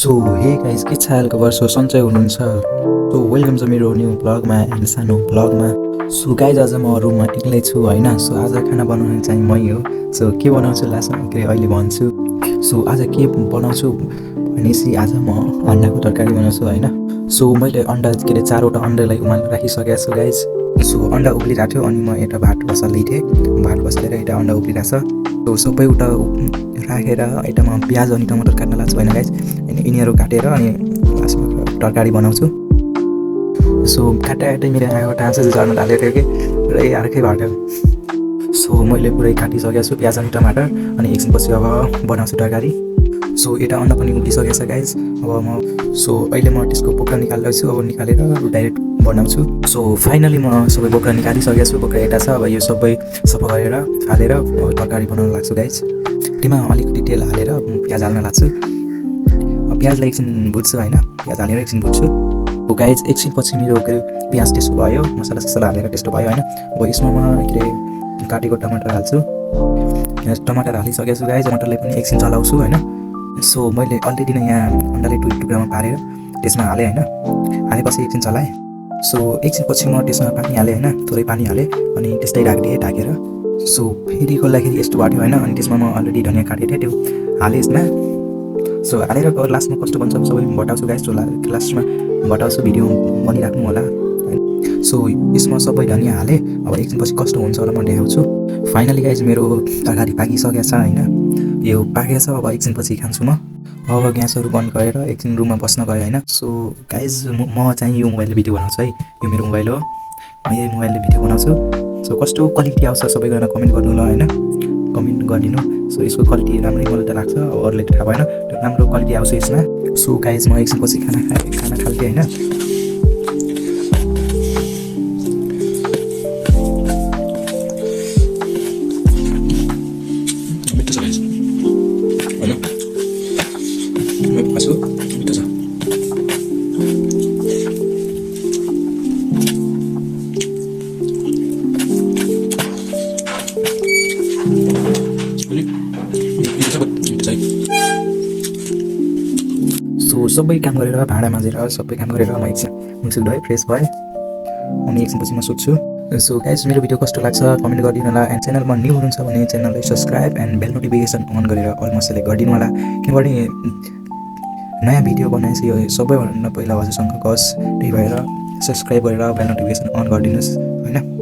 so hey guys के छ हालखबर सो सन्चै हुनुहुन्छ सो वेलकम छ मेरो न्यू ब्लगमा एन्ड सानो ब्लगमा सो गाइस आज म रुममा एक्लै छु हैन सो आज खाना बनाउने चाहिँ मै हो सो के बनाउँछु लास्टमा के अहिले भन्छु सो आज के बनाउँछु भनेपछि आज म अन्डाको तरकारी बनाउँछु हैन सो मैले अन्डा के रे 4 वटा अन्डालाई उमालेर राखिसकेको छु गाइस सो अन्डा उब्लिरहेको थियो अनि म एउटा भात बसाल्दै थिएँ भात बसालेर एउटा अन्डा उब्लिरहेछ सो सबै उता राखेर यतामा प्याज अनि टमाटर काट्न लाग्छु हैन गाइस अनि यिनीहरू काटेर अनि लास्टमा तरकारी बनाउँछु सो काट्दै मेरो आगो टाँचो झर्न थालेको थियो कि पुरै अर्कै भएको सो मैले पुरै काटिसकेको छु प्याज अनि टमाटर अनि एकछिनपछि अब बनाउँछु तरकारी सो एउटा अन्डा पनि उब्लिसकेको छ गाइस अब म सो अहिले म त्यसको बोक्रा निकाल्दैछु अब निकालेर डाइरेक्ट बनाउँछु सो फाइनली म सबै बोक्रा निकालिसकेको छु बोक्रा एउटा छ अब यो सबै सफा गरेर हालेर तरकारी बनाउन लाग्छु गाइस त्यसमा अलिकति तेल हालेर प्याज हाल्न लाग्छु प्याजलाई एकछिन भुट्छु हैन प्याज हालेर एकछिन भुट्छु हो गाइस एकछिनपछि मेरो के प्याज टेस्ट भयो मसला ससला हालेर टेस्ट भयो हैन अब यसमा म के रे काटेको टमाटर हाल्छु टमाटर हालिसकेको छु गाइस टमाटरलाई पनि एकछिन चलाउँछु हैन सो मैले अलरेडी नै यहाँ अन्डालाई टुक्रामा पारेर त्यसमा हालेँ हैन हालेपछि एकछिन चलाएँ सो एकछिनपछि म त्यसमा पानी हालेँ हैन थोरै पानी हालेँ अनि त्यस्तै राखिदिएँ ढाकेर सो फेरि खोल्दाखेरि यस्तो भयो हैन अनि त्यसमा म अलरेडी धनियाँ काटेको थिएँ त्यो हालेँ यसमा सो हालेर लास्टमा कस्तो बन्छ सबै बताउँछु गाइस सो लास्टमा बताउँछु भिडियो बनिराख्नु होला सो यसमा सबै धनियाँ हालेँ अब एकछिनपछि कस्तो हुन्छ होला म देखाउँछु फाइनली गाइस मेरो तरकारी पाकिसकेको छ हैन यो पाकेको छ अब एकछिनपछि खान्छु म अब ग्यासहरू बन्द गरेर एकछिन रुममा बस्न गयो हैन सो गाइस म चाहिँ यो मोबाइलले भिडियो बनाउँछु है यो मेरो मोबाइल हो म यही मोबाइलले भिडियो बनाउँछु सो कस्तो क्वालिटी आउँछ सबैजना कमेन्ट गर्नु ल हैन कमेन्ट गरिदिनु सो यसको क्वालिटी राम्रै मलाई त लाग्छ अरूले त थाहा भएन त्यो राम्रो क्वालिटी आउँछ यसमा सो गाइस म एकछिनपछि खाना खाल्थेँ हैन सो सबै काम गरेर भाँडा माझेर सबै काम गरेर म एकछिन मुखसुख धोएँ फ्रेस भएँ अनि एकछिनपछि म सुत्छु सो गाइस मेरो भिडियो कस्तो लाग्छ कमेन्ट गरिदिनु होला एन्ड च्यानलमा न्यू हुनुहुन्छ भने च्यानललाई subscribe and bell notification on गरेर अलमा सेलेक्ट गरिदिनु होला किनभने नयाँ भिडियो बनाएपछि यो सबैभन्दा पहिला हजुरसँग गयोस् त्यही भएर सब्सक्राइब गरेर बेल नोटिफिकेसन अन गरिदिनुहोस् हैन